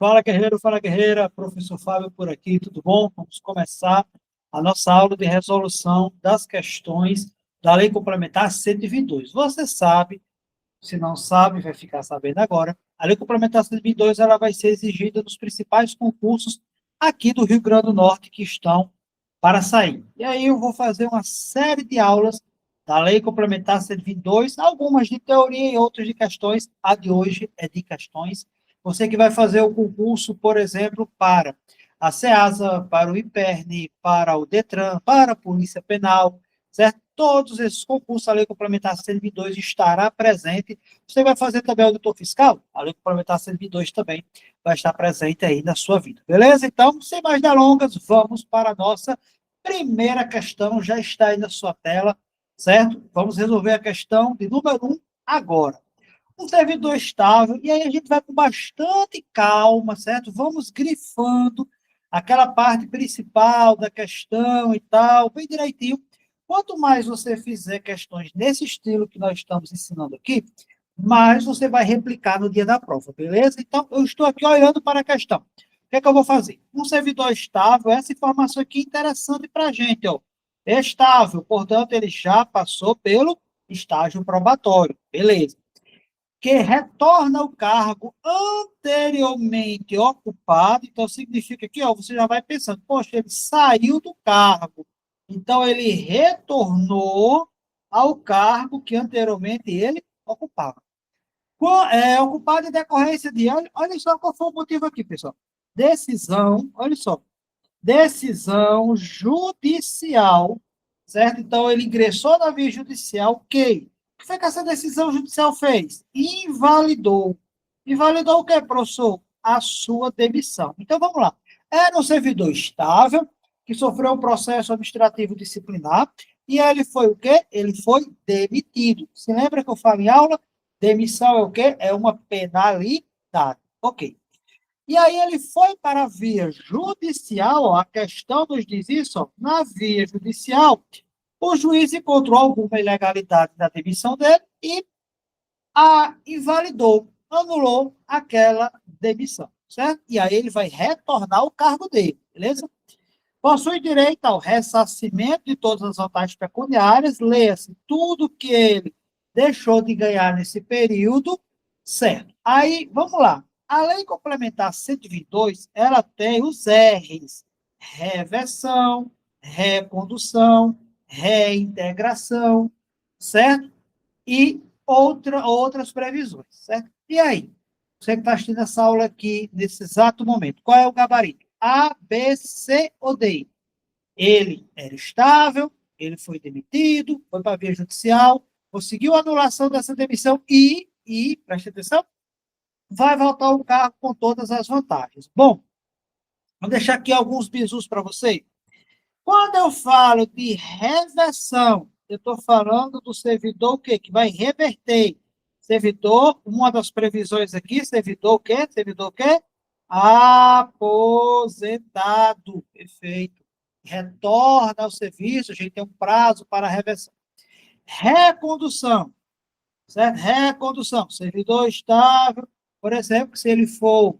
Fala, guerreiro, fala, guerreira. Professor Fábio por aqui, tudo bom? Vamos começar a nossa aula de resolução das questões da Lei Complementar 122. Você sabe, se não sabe, vai ficar sabendo agora. A Lei Complementar 122 ela vai ser exigida nos principais concursos aqui do Rio Grande do Norte que estão para sair. E aí eu vou fazer uma série de aulas da Lei Complementar 122, algumas de teoria e outras de questões. A de hoje é de questões. Você que vai fazer o concurso, por exemplo, para a SEASA, para o IPERN, para o DETRAN, para a Polícia Penal, certo? Todos esses concursos, a Lei Complementar 122 estará presente. Você vai fazer também auditor fiscal? A Lei Complementar 122 também vai estar presente aí na sua vida, beleza? Então, sem mais delongas, vamos para a nossa primeira questão, já está aí na sua tela, certo? Vamos resolver a questão de número 1 agora. Um servidor estável, e aí a gente vai com bastante calma, certo? Vamos grifando aquela parte principal da questão e tal, bem direitinho. Quanto mais você fizer questões nesse estilo que nós estamos ensinando aqui, mais você vai replicar no dia da prova, beleza? Então, eu estou aqui olhando para a questão. O que é que eu vou fazer? Um servidor estável, essa informação aqui é interessante para a gente, ó. Estável, portanto, ele já passou pelo estágio probatório, beleza? Que retorna ao cargo anteriormente ocupado, então significa que ó, você já vai pensando, poxa, ele saiu do cargo, então ele retornou ao cargo que anteriormente ele ocupava. Ocupado em decorrência de, olha só qual foi o motivo aqui, pessoal. Decisão, olha só, decisão judicial, certo? Então, ele ingressou na via judicial, ok. O que foi que essa decisão judicial fez? Invalidou. Invalidou o quê, professor? A sua demissão. Então, vamos lá. Era um servidor estável, que sofreu um processo administrativo disciplinar, e ele foi o quê? Ele foi demitido. Se lembra que eu falo em aula? Demissão é o quê? É uma penalidade. Ok. E aí ele foi para a via judicial, ó, a questão nos diz isso, ó, na via judicial, o juiz encontrou alguma ilegalidade na demissão dele e a invalidou, anulou aquela demissão, certo? E aí ele vai retornar ao cargo dele, beleza? Possui direito ao ressarcimento de todas as vantagens pecuniárias, leia-se tudo que ele deixou de ganhar nesse período, certo? Aí, vamos lá. A Lei Complementar 122, ela tem os R's: reversão, recondução, reintegração, certo? E outras previsões, certo? E aí? Você que está assistindo essa aula aqui, nesse exato momento, qual é o gabarito? A, B, C ou D? Ele era estável, ele foi demitido, foi para a via judicial, conseguiu a anulação dessa demissão preste atenção, vai voltar ao cargo com todas as vantagens. Bom, vou deixar aqui alguns bizus para você. Quando eu falo de reversão, eu estou falando do servidor o quê? Que vai reverter. Servidor, uma das previsões aqui, servidor o quê? Servidor o quê? Aposentado. Perfeito. Retorna ao serviço, a gente tem um prazo para a reversão. Recondução, certo? Recondução. Servidor estável, por exemplo, se ele for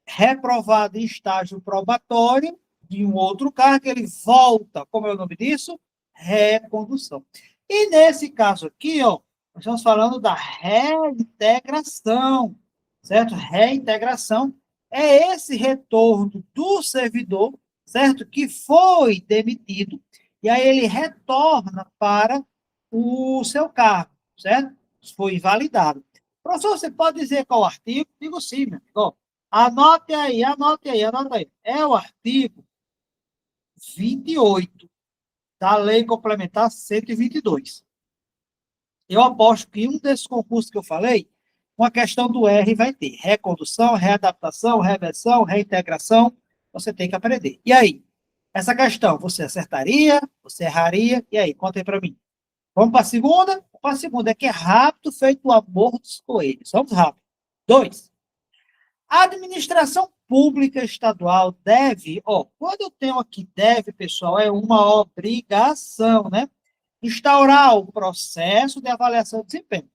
reprovado em estágio probatório de um outro cargo, ele volta, como é o nome disso? Recondução. E nesse caso aqui, ó, nós estamos falando da reintegração, certo? Reintegração é esse retorno do servidor, certo? Que foi demitido, e aí ele retorna para o seu cargo, certo? Foi invalidado. Professor, você pode dizer qual artigo? Digo sim, meu amigo. Anote aí, anote aí, anote aí. É o artigo 28 da Lei Complementar 122. Eu aposto que um desses concursos que eu falei, uma questão do R vai ter. Recondução, readaptação, reversão, reintegração. Você tem que aprender. E aí? Essa questão, você acertaria? Você erraria? E aí? Conta aí para mim. Vamos para a segunda? Para a segunda, é que é rápido feito o amor dos coelhos. Vamos rápido. 2. A administração pública estadual deve, ó, quando eu tenho aqui deve, pessoal, é uma obrigação, né? Instaurar o processo de avaliação de desempenho,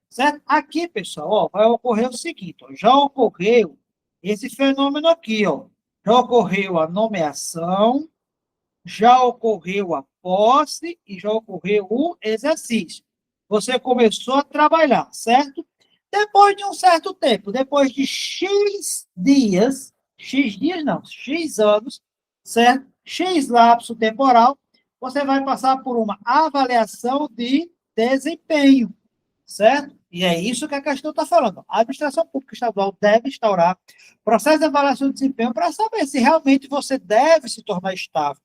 certo? Aqui, pessoal, ó, vai ocorrer o seguinte, ó, já ocorreu esse fenômeno aqui, ó, já ocorreu a nomeação, já ocorreu a posse e já ocorreu o exercício. Você começou a trabalhar, certo? Depois de um certo tempo, depois de X dias, X dias não, X anos, certo? X lapso temporal, você vai passar por uma avaliação de desempenho, certo? E é isso que a questão está falando. A administração pública estadual deve instaurar processo de avaliação de desempenho para saber se realmente você deve se tornar estável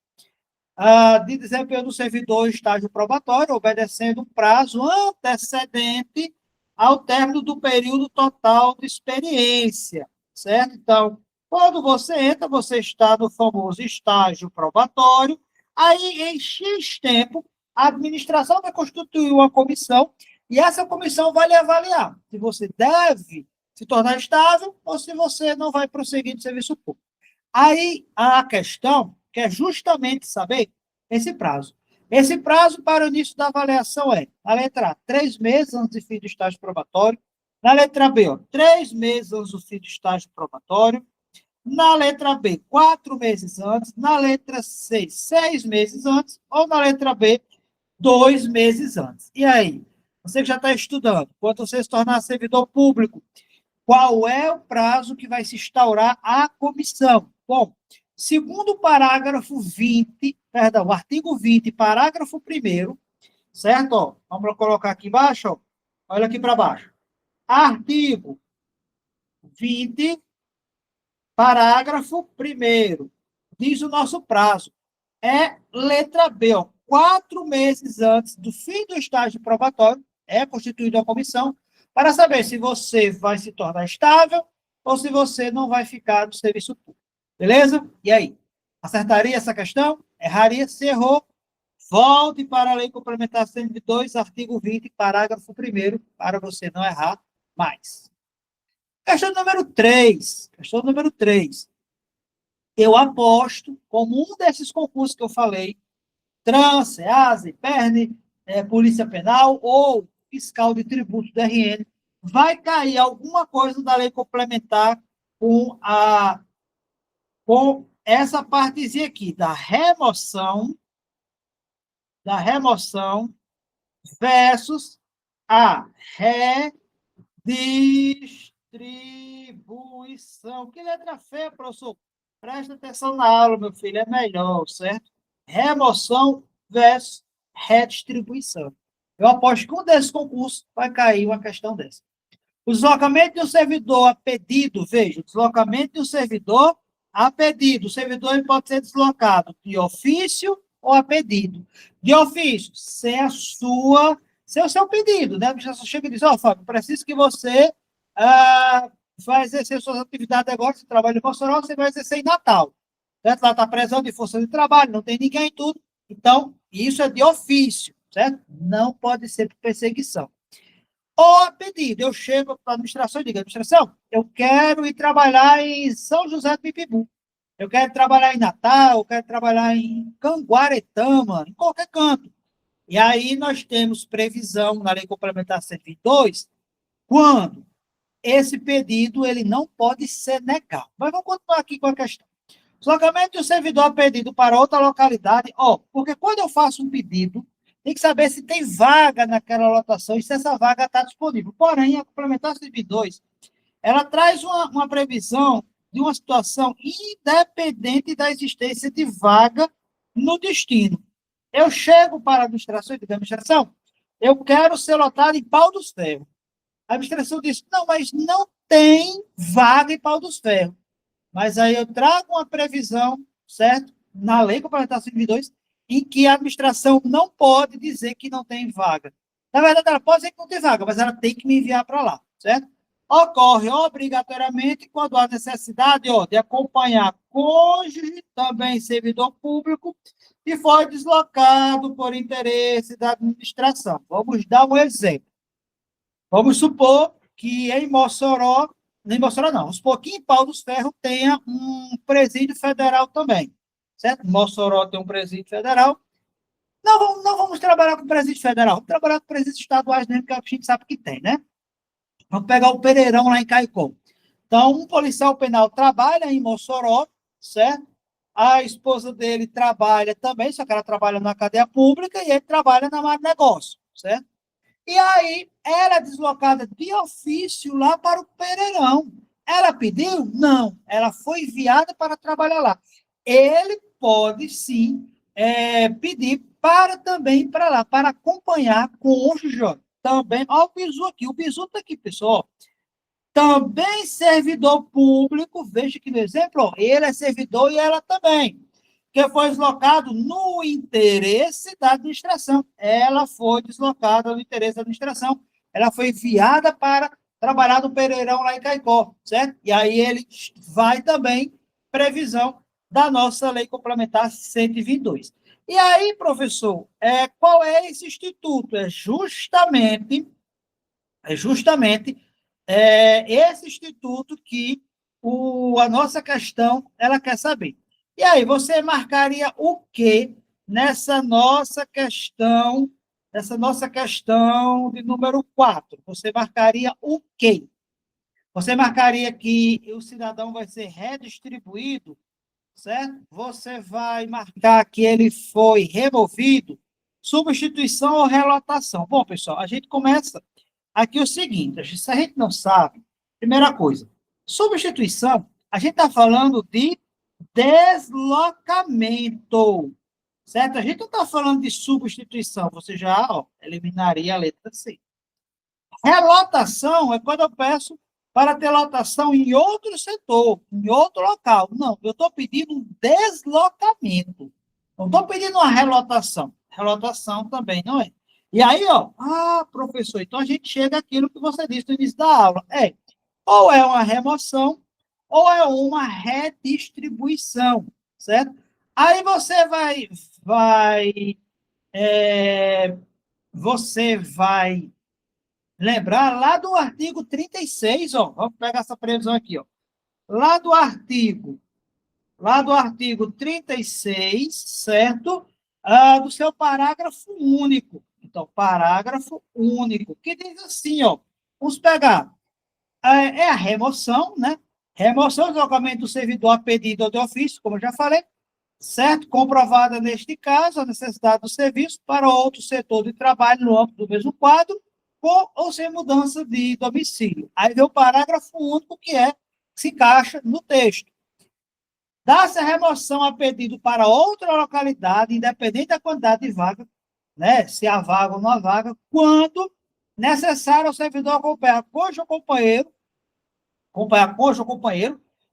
de desempenho do servidor em estágio probatório, obedecendo um prazo antecedente ao término do período total de experiência, certo? Então, quando você entra, você está no famoso estágio probatório, aí em X tempo, a administração vai constituir uma comissão e essa comissão vai lhe avaliar se você deve se tornar estável ou se você não vai prosseguir no serviço público. Aí a questão que é justamente saber esse prazo. Esse prazo para o início da avaliação é, na letra A, 3 meses antes do fim do estágio probatório. Na letra B, 3 meses antes do fim do estágio probatório. Na letra B, 4 meses antes. Na letra C, 6 meses antes. Ou na letra B, 2 meses antes. E aí? Você que já está estudando, quando você se tornar servidor público, qual é o prazo que vai se instaurar a comissão? Bom, segundo o parágrafo 20, perdão, o artigo 20, parágrafo 1º, certo? Ó, vamos colocar aqui embaixo, ó. Olha aqui para baixo. Artigo 20, parágrafo 1º, diz o nosso prazo. É letra B, ó, 4 meses antes do fim do estágio probatório, é constituída a comissão, para saber se você vai se tornar estável ou se você não vai ficar no serviço público. Beleza? E aí? Acertaria essa questão? Erraria? Se errou, volte para a Lei Complementar 102, artigo 20, parágrafo 1º, para você não errar mais. Questão número 3. Questão número 3. Eu aposto, como um desses concursos que eu falei, TRAN, SEASE, PERN, Polícia Penal ou fiscal de tributo do RN, vai cair alguma coisa da lei complementar com essa partezinha aqui, da remoção versus a redistribuição. Que letra feia, professor? Presta atenção na aula, meu filho, é melhor, certo? Remoção versus redistribuição. Eu aposto que um desses concursos vai cair uma questão dessa. O deslocamento de um servidor a pedido, veja, o deslocamento de um servidor a pedido. O servidor ele pode ser deslocado de ofício ou a pedido. De ofício, sem o seu pedido, né? A administração chega e diz, Fábio, preciso que você vai exercer suas atividades agora, você trabalha em Mossoró, você vai exercer em Natal. Certo? Lá está prisão de força de trabalho, não tem ninguém, tudo. Então, isso é de ofício, certo? Não pode ser por perseguição. Ou a pedido, eu chego para a administração e digo, administração, eu quero ir trabalhar em São José do Pipibu. Eu quero trabalhar em Natal, eu quero trabalhar em Canguaretama, em qualquer canto. E aí nós temos previsão na Lei Complementar 102, quando esse pedido ele não pode ser negado. Mas vamos continuar aqui com a questão. Deslocamento de um servidor pedido para outra localidade, porque quando eu faço um pedido, tem que saber se tem vaga naquela lotação e se essa vaga está disponível. Porém, a Complementar 102, ela traz uma previsão de uma situação independente da existência de vaga no destino. Eu chego para a administração e digo, administração, eu quero ser lotado em Pau dos Ferros. A administração diz, não, mas não tem vaga em Pau dos Ferros. Mas aí eu trago uma previsão, certo? Na Lei Complementar 102, em que a administração não pode dizer que não tem vaga. Na verdade, ela pode dizer que não tem vaga, mas ela tem que me enviar para lá, certo? Ocorre obrigatoriamente quando há necessidade de acompanhar cônjuge, também servidor público, que foi deslocado por interesse da administração. Vamos dar um exemplo. Vamos supor que em Mossoró não, vamos supor que em Pau dos Ferros tenha um presídio federal também, certo? Mossoró tem um presídio federal. Não vamos trabalhar com presídio federal, vamos trabalhar com presídios estaduais mesmo, que a gente sabe que tem, né? Vamos pegar o Pereirão lá em Caicó. Então, um policial penal trabalha em Mossoró, certo? A esposa dele trabalha também, só que ela trabalha na cadeia pública e ele trabalha na área de negócio, certo? E aí, ela é deslocada de ofício lá para o Pereirão. Ela pediu? Não. Ela foi enviada para trabalhar lá. Ele pode, sim, pedir para também ir para lá, para acompanhar cônjuge. Também, olha o Bizu aqui. O Bizu está aqui, pessoal. Também servidor público, veja que no exemplo, ó, ele é servidor e ela também, que foi deslocado no interesse da administração. Ela foi deslocada no interesse da administração. Ela foi enviada para trabalhar no Pereirão lá em Caicó, certo? E aí ele vai também, previsão da nossa lei complementar 122. E aí, professor, qual é esse instituto? É justamente esse instituto que a nossa questão ela quer saber. E aí, você marcaria o quê nessa nossa questão de número 4? Você marcaria o quê? Você marcaria que o cidadão vai ser redistribuído, certo? Você vai marcar que ele foi removido, substituição ou relotação. Bom, pessoal, a gente começa aqui o seguinte, se a gente não sabe, primeira coisa, substituição, a gente está falando de deslocamento, certo? A gente não está falando de substituição, você já eliminaria a letra C. Relotação é quando eu peço para ter lotação em outro setor, em outro local. Não, eu estou pedindo um deslocamento. Não estou pedindo uma relotação. Relotação também não é. E aí, professor, então a gente chega àquilo que você disse no início da aula. Ou é uma remoção, ou é uma redistribuição, certo? Aí você vai lembrar lá do artigo 36, vamos pegar essa previsão aqui, lá do artigo 36, certo? Do seu parágrafo único. Então, parágrafo único, que diz assim, vamos pegar, a remoção, né? Remoção do deslocamento do servidor a pedido ou de ofício, como eu já falei, certo? Comprovada, neste caso, a necessidade do serviço para outro setor de trabalho no âmbito do mesmo quadro, com ou sem mudança de domicílio. Aí vem o parágrafo único, que se encaixa no texto. Dá-se a remoção a pedido para outra localidade, independente da quantidade de vaga, né? Se há vaga ou não há vaga, quando necessário ao servidor acompanhar cônjuge ou companheiro,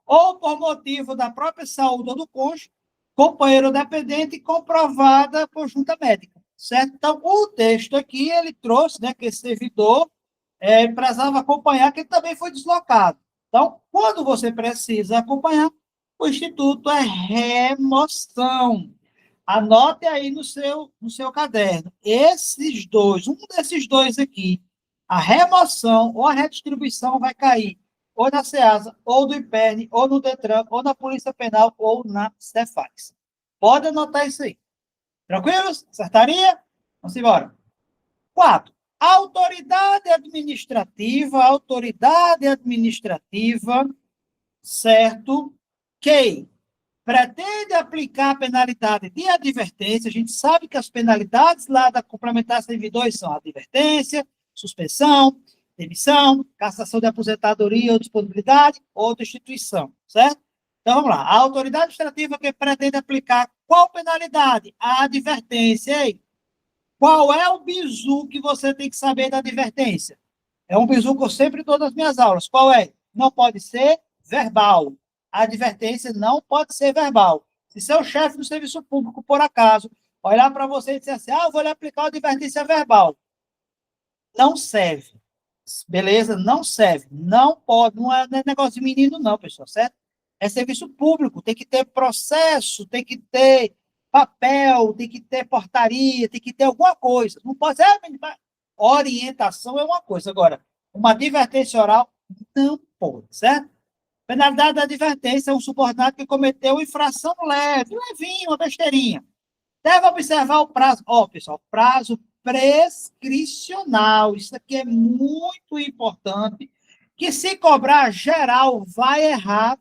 ou por motivo da própria saúde ou do cônjuge, companheiro dependente comprovada por junta médica, certo? Então, o texto aqui, ele trouxe, né, que esse servidor precisava acompanhar, que ele também foi deslocado. Então, quando você precisa acompanhar, o instituto é remoção. Anote aí no seu caderno. Esses dois, um desses dois aqui, a remoção ou a redistribuição vai cair ou na SEASA, ou do IPERN, ou no DETRAN, ou na Polícia Penal, ou na Cefax. Pode anotar isso aí. Tranquilos? Acertaria? Vamos embora. 4. Autoridade administrativa, certo? Que pretende aplicar a penalidade de advertência. A gente sabe que as penalidades lá da complementar servidores são advertência, suspensão, demissão, cassação de aposentadoria ou disponibilidade, ou destituição, certo? Então, vamos lá. A autoridade administrativa que pretende aplicar qual penalidade? A advertência. Ei, qual é o bizu que você tem que saber da advertência? É um bizu que eu sempre dou nas minhas aulas. Qual é? Não pode ser verbal. A advertência não pode ser verbal. Se seu chefe do serviço público, por acaso, olhar para você e dizer assim, eu vou lhe aplicar uma advertência verbal, não serve. Beleza? Não serve. Não pode. Não é negócio de menino, não, pessoal, certo? É serviço público. Tem que ter processo, tem que ter papel, tem que ter portaria, tem que ter alguma coisa. Não pode ser. Orientação é uma coisa. Agora, uma advertência oral não pode, certo? Penalidade da advertência é um subordinado que cometeu infração leve, levinho, uma besteirinha. Deve observar o prazo. Pessoal, prazo prescricional. Isso aqui é muito importante que se cobrar geral, vai errar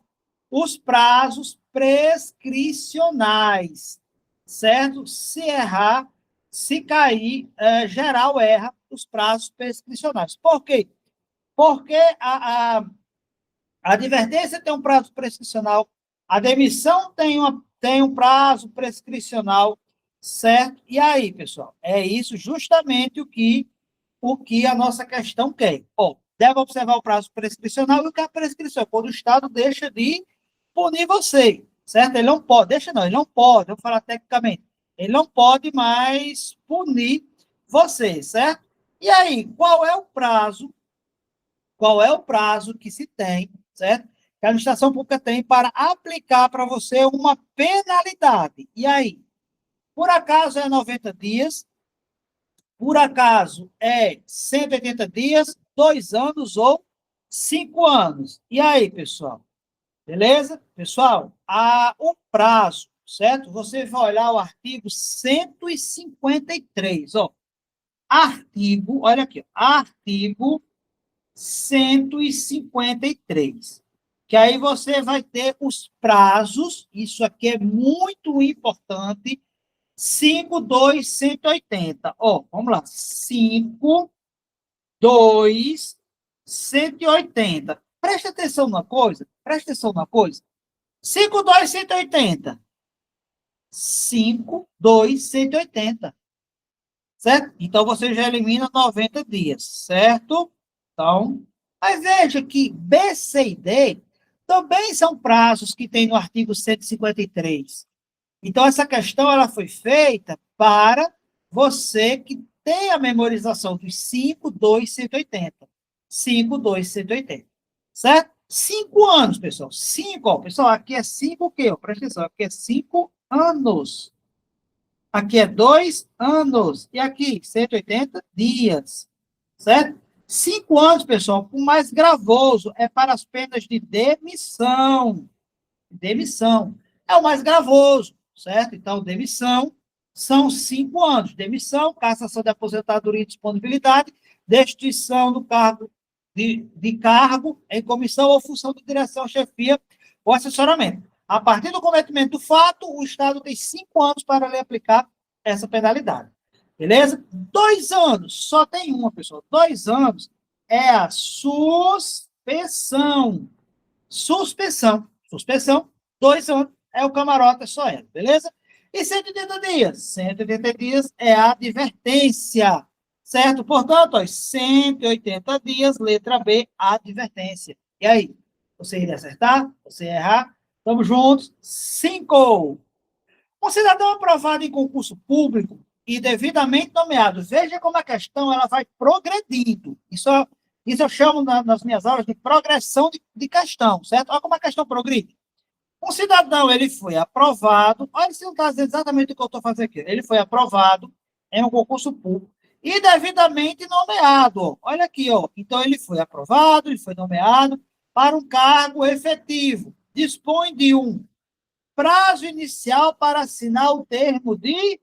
os prazos prescricionais, certo? Se errar, se cair, geral erra os prazos prescricionais. Por quê? Porque a advertência tem um prazo prescricional, a demissão tem um prazo prescricional, certo? E aí, pessoal, é isso justamente o que a nossa questão quer. Deve observar o prazo prescricional e o que é a prescrição, quando o Estado deixa de punir você, certo? Ele não pode, ele não pode, vou falar tecnicamente, ele não pode mais punir você, certo? E aí, qual é o prazo que se tem, certo? Que a administração pública tem para aplicar para você uma penalidade. E aí? Por acaso é 90 dias? Por acaso é 180 dias, 2 anos ou 5 anos? E aí, pessoal? Beleza? Pessoal, o prazo, certo? Você vai olhar o artigo 153, ó. Artigo, olha aqui, artigo 153. Que aí você vai ter os prazos, isso aqui é muito importante, 5.2.180. Ó, vamos lá, 5.2.180. Presta atenção numa coisa, 5.2.180. 5.2.180. Certo? Então, você já elimina 90 dias, certo? Então, mas veja que B, C e D também são prazos que tem no artigo 153. Então, essa questão ela foi feita para você que tem a memorização dos 5, 2, 180. 5, 2, 180. Certo? 5 anos, pessoal. 5, ó, pessoal, aqui é 5 o quê? Presta atenção, aqui é 5 anos. Aqui é 2 anos. E aqui, 180 dias. Certo? 5 anos, pessoal, o mais gravoso é para as penas de demissão. Demissão. É o mais gravoso, certo? Então, demissão são 5 anos. Demissão, cassação de aposentadoria e disponibilidade, destituição do cargo de cargo em comissão ou função de direção, chefia ou assessoramento. A partir do cometimento do fato, o Estado tem 5 anos para lhe aplicar essa penalidade. Beleza? 2 anos, só tem uma, pessoal. 2 anos é a suspensão. Suspensão. Suspensão, 2 anos é o camarote, é só ela, beleza? E 180 dias? 180 dias é a advertência, certo? Portanto, ó, 180 dias, letra B, advertência. E aí? Você iria acertar? Você ia errar? Estamos juntos? 5. Um cidadão aprovado em concurso público e devidamente nomeado. Veja como a questão ela vai progredindo. Isso eu chamo nas minhas aulas de progressão de questão, certo? Olha como a questão progride. Um cidadão, ele foi aprovado, olha, se não está dizendo exatamente o que eu estou fazendo aqui. Ele foi aprovado em um concurso público e devidamente nomeado. Ó. Olha aqui, ó. Então, ele foi aprovado, ele foi nomeado para um cargo efetivo. Dispõe de um prazo inicial para assinar o termo de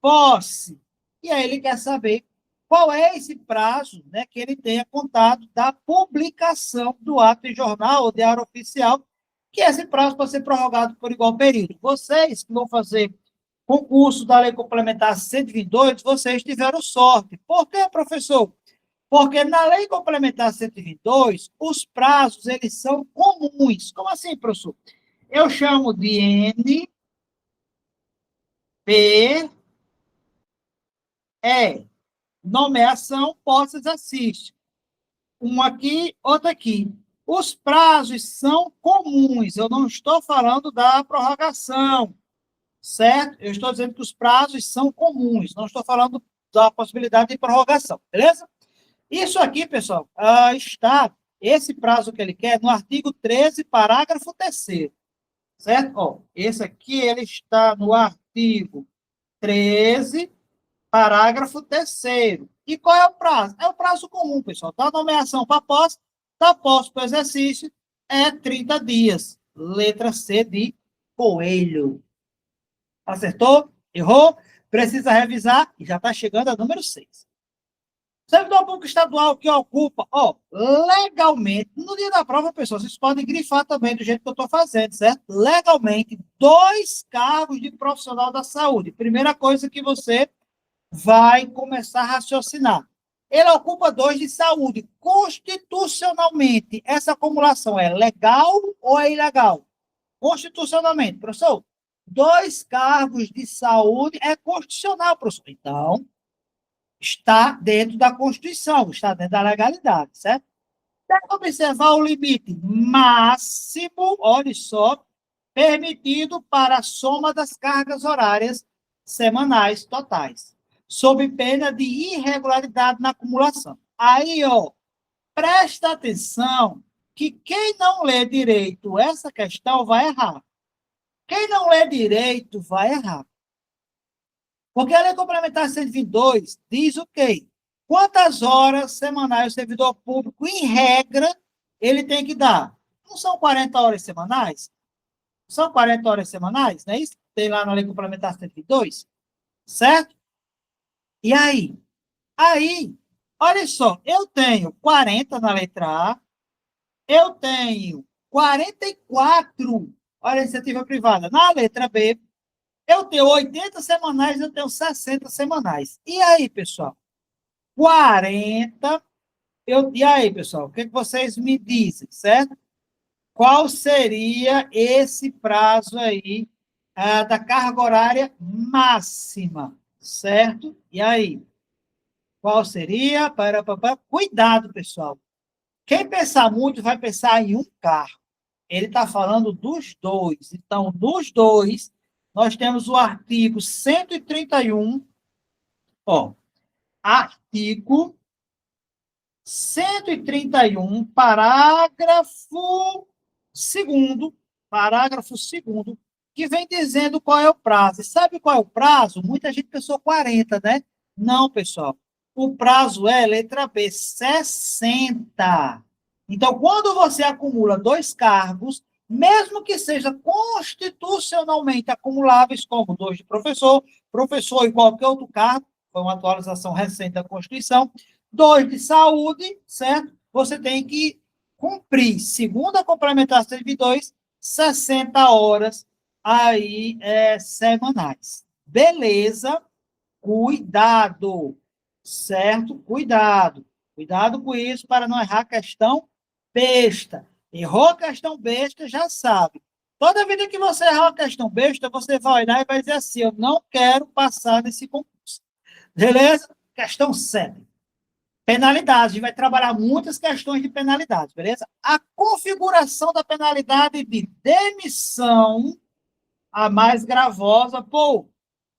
posse. E aí ele quer saber qual é esse prazo, né, que ele tenha contado da publicação do ato em jornal ou diário oficial, que esse prazo pode ser prorrogado por igual período. Vocês que vão fazer concurso da Lei Complementar 122, vocês tiveram sorte. Por quê, professor? Porque na Lei Complementar 122, os prazos, eles são comuns. Como assim, professor? Eu chamo de N, P, E. Nomeação, posses, assiste. Um aqui, outro aqui. Os prazos são comuns. Eu não estou falando da prorrogação, certo? Eu estou dizendo que os prazos são comuns. Não estou falando da possibilidade de prorrogação, beleza? Isso aqui, pessoal, está, esse prazo que ele quer, no artigo 13, parágrafo 3º, certo? Ó, esse aqui, ele está no artigo 13, parágrafo 3º. E qual é o prazo? É o prazo comum, pessoal. Da nomeação para posse, da posse para o exercício, é 30 dias. Letra C de coelho. Acertou? Errou? Precisa revisar e já está chegando a número 6. Servidor público estadual que ocupa, ó, legalmente, no dia da prova, pessoal, vocês podem grifar também do jeito que eu estou fazendo, certo? Legalmente, 2 cargos de profissional da saúde. Primeira coisa que você vai começar a raciocinar. Ele ocupa 2 de saúde. Constitucionalmente, essa acumulação é legal ou é ilegal? Constitucionalmente, professor, 2 cargos de saúde é constitucional, professor. Então, está dentro da Constituição, está dentro da legalidade, certo? Deve observar o limite máximo, olha só, permitido para a soma das cargas horárias semanais totais, sob pena de irregularidade na acumulação. Aí, ó, presta atenção que quem não lê direito essa questão vai errar. Quem não lê direito vai errar. Porque a Lei Complementar 122 diz o quê? Quantas horas semanais o servidor público, em regra, ele tem que dar? Não são 40 horas semanais? São 40 horas semanais, não é isso? Tem lá na Lei Complementar 122, certo? E aí? Aí, olha só, eu tenho 40 na letra A, eu tenho 44, olha a iniciativa privada, na letra B, eu tenho 80 semanais, eu tenho 60 semanais. E aí, pessoal? 40. E aí, pessoal? O que vocês me dizem, certo? Qual seria esse prazo aí da carga horária máxima, certo? E aí? Qual seria? Cuidado, pessoal. Quem pensar muito vai pensar em um carro. Ele está falando dos 2. Então, dos 2, nós temos o artigo 131, ó, artigo 131, parágrafo segundo, que vem dizendo qual é o prazo. E sabe qual é o prazo? Muita gente pensou 40, né? Não, pessoal. O prazo é, letra B, 60. Então, quando você acumula 2 cargos, mesmo que seja constitucionalmente acumuláveis, como 2 de professor, professor e qualquer outro cargo, foi uma atualização recente da Constituição, 2 de saúde, certo? Você tem que cumprir, segundo a complementar 102, 60 horas aí semanais. Beleza? Cuidado, certo? Cuidado. Cuidado com isso para não errar a questão besta. Errou a questão besta, já sabe. Toda vida que você errar a questão besta, você vai olhar e vai dizer assim, eu não quero passar nesse concurso. Beleza? Questão 7. Penalidade, a gente vai trabalhar muitas questões de penalidade, beleza? A configuração da penalidade de demissão, a mais gravosa,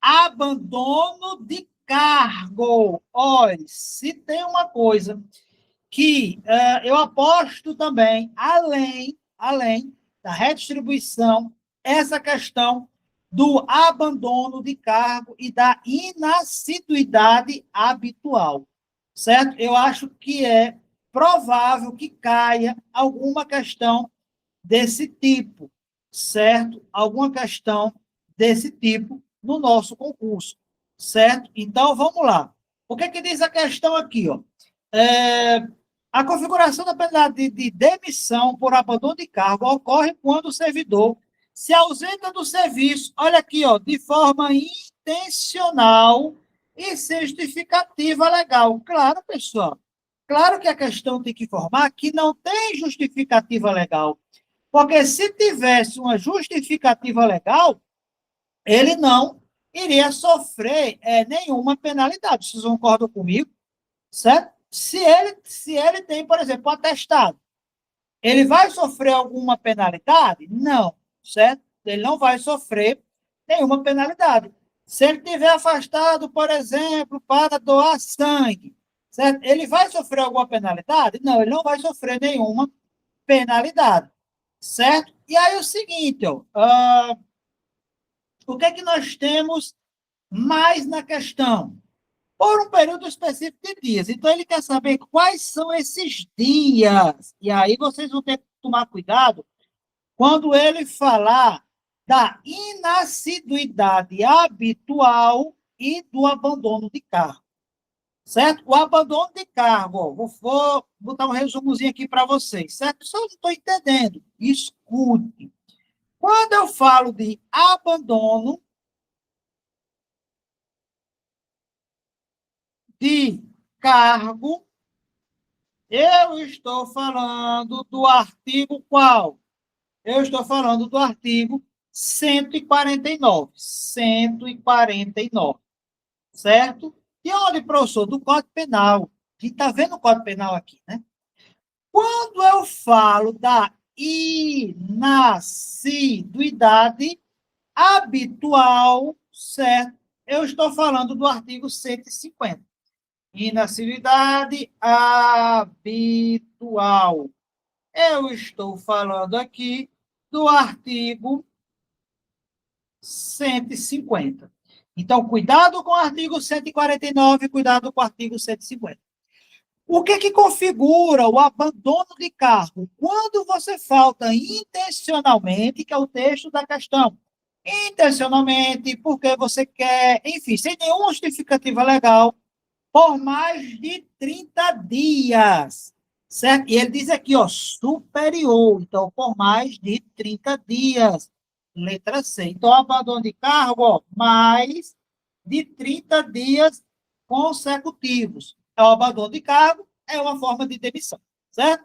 abandono de cargo. Olha, se tem uma coisa que eu aposto também, além da redistribuição, essa questão do abandono de cargo e da inassiduidade habitual, certo? Eu acho que é provável que caia alguma questão desse tipo, certo? Alguma questão desse tipo no nosso concurso, certo? Então, vamos lá. O que é que diz a questão aqui, ó? A configuração da penalidade de demissão por abandono de cargo ocorre quando o servidor se ausenta do serviço, olha aqui, ó, de forma intencional e sem justificativa legal. Claro, pessoal. Claro que a questão tem que informar que não tem justificativa legal. Porque se tivesse uma justificativa legal, ele não iria sofrer nenhuma penalidade. Vocês concordam comigo? Certo? Se ele tem, por exemplo, um atestado, ele vai sofrer alguma penalidade? Não, certo? Ele não vai sofrer nenhuma penalidade. Se ele tiver afastado, por exemplo, para doar sangue, certo? Ele vai sofrer alguma penalidade? Não, ele não vai sofrer nenhuma penalidade, certo? E aí o seguinte, ó, o que é que nós temos mais na questão? Por um período específico de dias. Então, ele quer saber quais são esses dias. E aí vocês vão ter que tomar cuidado quando ele falar da inassiduidade habitual e do abandono de cargo. certo? O abandono de cargo, ó, vou botar um resumozinho aqui para vocês, certo? Só não estou entendendo. Escute. Quando eu falo de abandono de cargo, eu estou falando do artigo qual? Eu estou falando do artigo 149. 149, certo? E onde, professor? Do Código Penal. A gente está vendo o Código Penal aqui, né? Quando eu falo da inassiduidade habitual, certo? Eu estou falando do artigo 150. Inassiduidade habitual. Eu estou falando aqui do artigo 150. Então, cuidado com o artigo 149, cuidado com o artigo 150. O que configura o abandono de cargo? Quando você falta intencionalmente, que é o texto da questão. Intencionalmente, porque você quer, enfim, sem nenhuma justificativa legal, por mais de 30 dias. Certo? E ele diz aqui, ó, superior. Então, por mais de 30 dias. Letra C. Então, abandono de cargo, ó, mais de 30 dias consecutivos. É o abandono de cargo, é uma forma de demissão. Certo?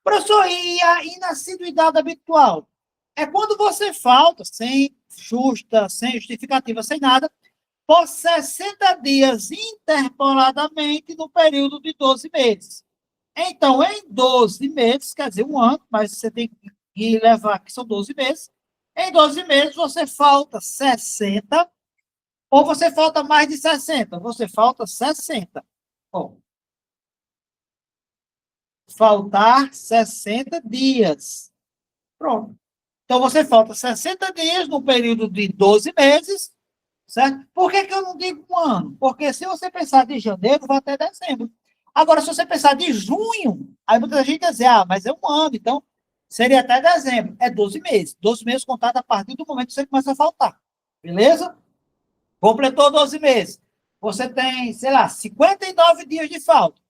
Professor, e a inassiduidade habitual? É quando você falta, sem justa, sem justificativa, sem nada, por 60 dias interpoladamente no período de 12 meses. Então, em 12 meses, quer dizer, um ano, mas você tem que levar que são 12 meses. Em 12 meses, você falta 60, ou você falta mais de 60? Você falta 60. Bom, faltar 60 dias. Pronto. Então, você falta 60 dias no período de 12 meses, certo? Por que eu não digo um ano? Porque se você pensar de janeiro, vai até dezembro. Agora, se você pensar de junho, aí muita gente vai dizer, mas é um ano, então seria até dezembro. É 12 meses. 12 meses contado a partir do momento que você começa a faltar. Beleza? Completou 12 meses. Você tem, sei lá, 59 dias de falta.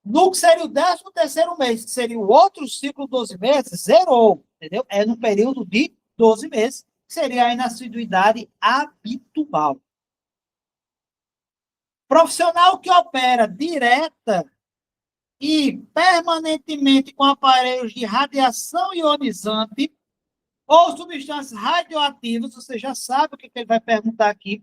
No que seria o 13º mês, que seria o outro ciclo 12 meses, zerou, entendeu? É no período de 12 meses, que seria a inassiduidade habitual. Profissional que opera direta e permanentemente com aparelhos de radiação ionizante ou substâncias radioativas, você já sabe o que ele vai perguntar aqui,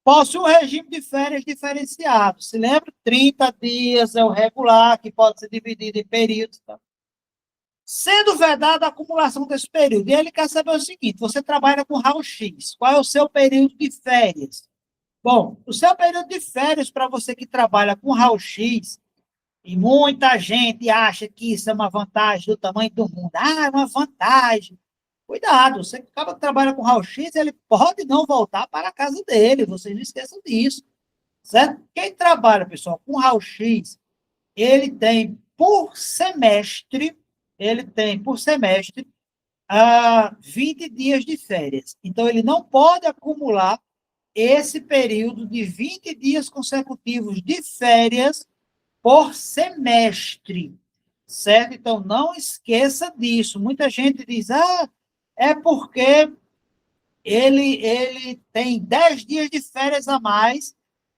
possui um regime de férias diferenciado. Se lembra? 30 dias é o regular, que pode ser dividido em períodos. Tá? Sendo vedada a acumulação desse período. E ele quer saber o seguinte, você trabalha com raio-x. Qual é o seu período de férias? Bom, o seu período de férias, para você que trabalha com raio-x, e muita gente acha que isso é uma vantagem do tamanho do mundo. É uma vantagem. Cuidado, você que acaba que trabalha com raio-x, ele pode não voltar para a casa dele, vocês não esqueçam disso, certo? Quem trabalha, pessoal, com raio-x, ele tem por semestre, 20 dias de férias. Então, ele não pode acumular esse período de 20 dias consecutivos de férias por semestre, certo? Então, não esqueça disso. Muita gente diz, é porque ele tem 10 dias de férias a mais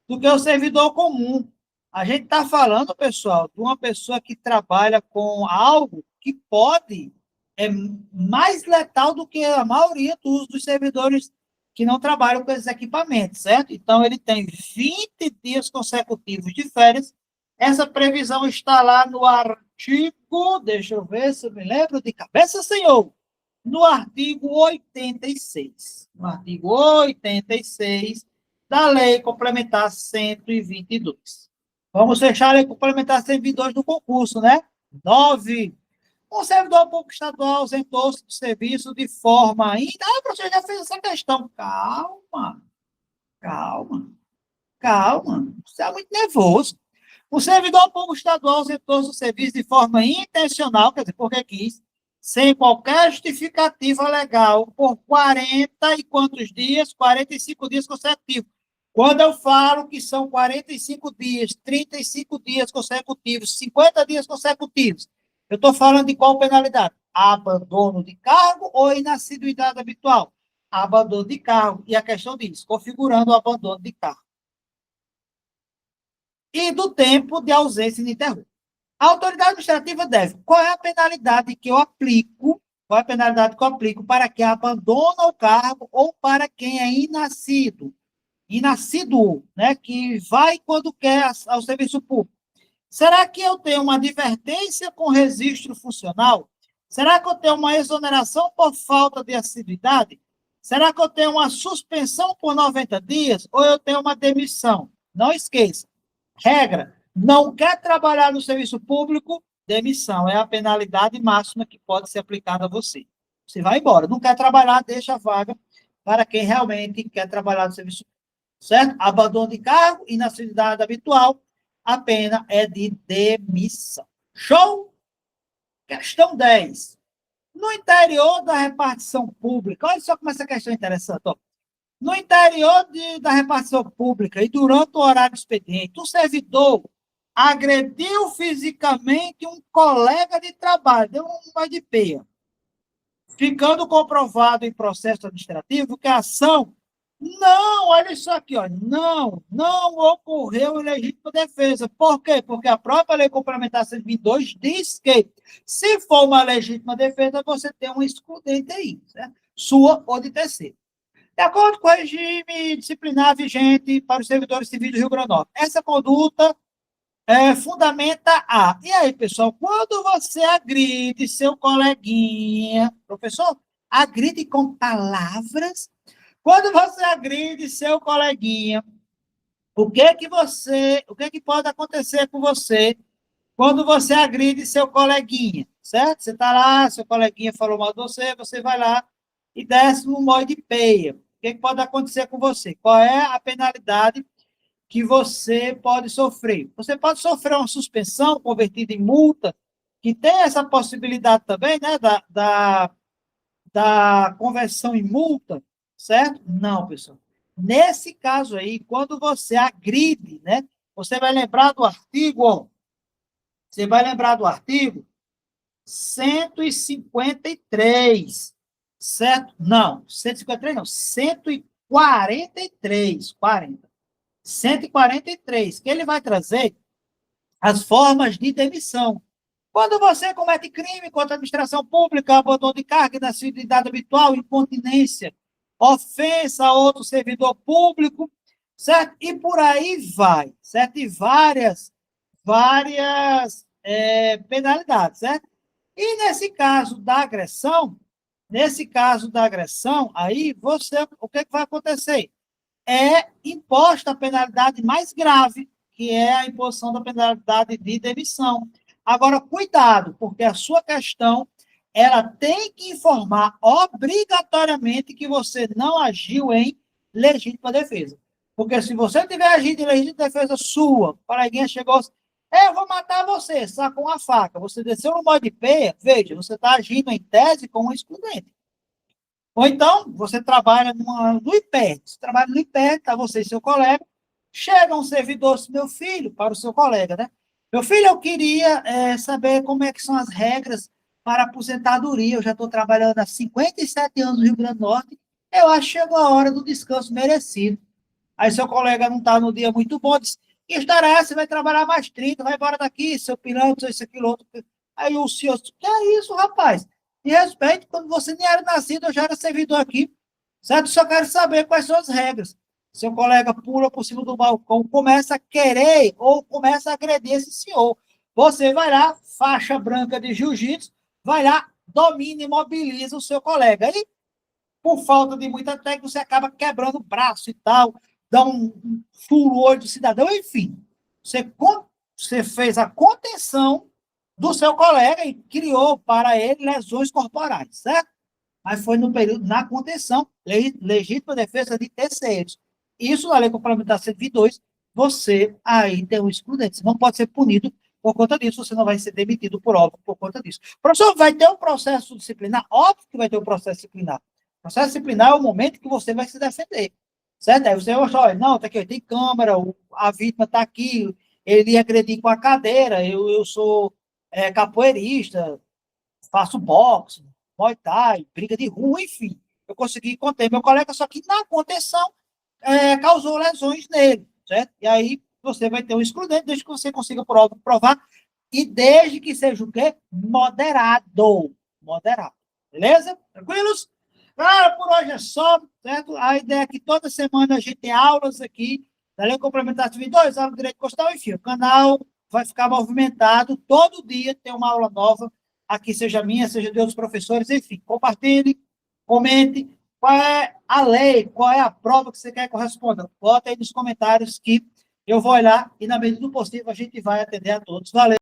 do que o servidor comum. A gente está falando, pessoal, de uma pessoa que trabalha com algo que pode, é mais letal do que a maioria dos servidores que não trabalham com esses equipamentos, certo? Então, ele tem 20 dias consecutivos de férias. Essa previsão está lá no artigo, deixa eu ver se eu me lembro de cabeça, senhor, no artigo 86. No artigo 86 da Lei Complementar 122. Vamos fechar a Lei Complementar 122 do concurso, né? 9. O servidor público estadual ausentou-se do serviço de forma ainda. Professor, já fez essa questão. Calma, calma, calma. Você é muito nervoso. O servidor público estadual ausentou-se do serviço de forma intencional, quer dizer, porque quis, sem qualquer justificativa legal, por 40 e quantos dias? 45 dias consecutivos. Quando eu falo que são 45 dias, 35 dias consecutivos, 50 dias consecutivos, eu estou falando de qual penalidade? Abandono de cargo ou inassiduidade habitual? Abandono de cargo. E a questão diz, configurando o abandono de cargo. E do tempo de ausência ininterrupta. A autoridade administrativa deve. Qual é a penalidade que eu aplico? Qual é a penalidade que eu aplico para quem abandona o cargo ou para quem é inassíduo? Inassíduo, né? Que vai quando quer ao serviço público. Será que eu tenho uma advertência com registro funcional? Será que eu tenho uma exoneração por falta de assiduidade? Será que eu tenho uma suspensão por 90 dias? Ou eu tenho uma demissão? Não esqueça. Regra: não quer trabalhar no serviço público? Demissão. É a penalidade máxima que pode ser aplicada a você. Você vai embora. Não quer trabalhar, deixa a vaga para quem realmente quer trabalhar no serviço público. Certo? Abandono de cargo, inassiduidade habitual, a pena é de demissão. Show? Questão 10. No interior da repartição pública, olha só como essa questão é interessante. Ó. No interior da repartição pública e durante o horário do expediente, o servidor agrediu fisicamente um colega de trabalho, deu uma de peia, ficando comprovado em processo administrativo que a ação olha isso aqui, ó, não ocorreu em legítima defesa. Por quê? Porque a própria Lei Complementar 122 diz que, se for uma legítima defesa, você tem um excludente aí, certo? Sua ou de terceiro. De acordo com o regime disciplinar vigente para os servidores civis do Rio Grande do Norte, essa conduta fundamenta a. E aí, pessoal, quando você agride seu coleguinha, professor, agride com palavras. Quando você agride seu coleguinha, o que que pode acontecer com você quando você agride seu coleguinha, certo? Você está lá, seu coleguinha falou mal de você, você vai lá e desce no molho de peia. O que pode acontecer com você? Qual é a penalidade que você pode sofrer? Você pode sofrer uma suspensão convertida em multa, que tem essa possibilidade também, né, da conversão em multa, certo? Não, pessoal. Nesse caso aí, quando você agride, né, você vai lembrar do artigo, ó, você vai lembrar do artigo 153, certo? Não, 153 não, 143, 143, que ele vai trazer as formas de demissão. Quando você comete crime contra a administração pública, abandono de cargo, inassiduidade habitual, incontinência, ofensa a outro servidor público, certo? E por aí vai, certo? E várias penalidades, certo? E nesse caso da agressão, aí o que vai acontecer? É imposta a penalidade mais grave, que é a imposição da penalidade de demissão. Agora, cuidado, porque a sua questão, ela tem que informar obrigatoriamente que você não agiu em legítima defesa. Porque se você tiver agido em legítima defesa sua, o coleguinha chegou assim, eu vou matar você, sacou uma faca, você desceu no modo de peia, veja, você está agindo em tese com um excludente. Ou então, você trabalha no IPER, você trabalha no IPER, está você e seu colega, chega um servidor, meu filho, para o seu colega, né? Meu filho, eu queria saber como é que são as regras para aposentadoria, eu já estou trabalhando há 57 anos no Rio Grande do Norte, eu acho que chegou a hora do descanso merecido. Aí seu colega não está no dia muito bom, diz, que história é essa? Você vai trabalhar mais 30, vai embora daqui, seu piloto, isso, aquilo, outro. Aí o senhor, que é isso, rapaz? Me respeite, quando você nem era nascido, eu já era servidor aqui, certo? Só quero saber quais são as regras. Seu colega pula por cima do balcão, começa a querer ou começa a agredir esse senhor. Você vai lá, faixa branca de jiu-jitsu, vai lá, domina e mobiliza o seu colega. E, por falta de muita técnica, você acaba quebrando o braço e tal, dá um furo o olho do cidadão, enfim. Você fez a contenção do seu colega e criou para ele lesões corporais, certo? Mas foi no período, na contenção, legítima defesa de terceiros. Isso, na Lei Complementar 122, você aí tem um excludente. Você não pode ser punido por conta disso, você não vai ser demitido por óbvio por conta disso. Professor, vai ter um processo disciplinar? Óbvio que vai ter um processo disciplinar. O processo disciplinar é o momento que você vai se defender. certo? Aí você mostra, olha, não, tá aqui, tem câmera, a vítima está aqui, ele ia agredir com a cadeira, eu sou capoeirista, faço boxe, muay thai, briga de rua, enfim. Eu consegui conter meu colega, só que na contenção causou lesões nele, certo? E aí você vai ter um excludente, desde que você consiga provar, e desde que seja o quê? Moderado. Moderado. Beleza? Tranquilos? Cara, por hoje é só, certo? A ideia é que toda semana a gente tem aulas aqui, da Lei Complementar Civil 2, aula de Direito Constitucional, enfim, o canal vai ficar movimentado, todo dia tem uma aula nova, aqui seja minha, seja de outros professores, enfim, compartilhe, comente, qual é a lei, qual é a prova que você quer que eu responda. Bota aí nos comentários que eu vou olhar e, na medida do possível, a gente vai atender a todos. Valeu!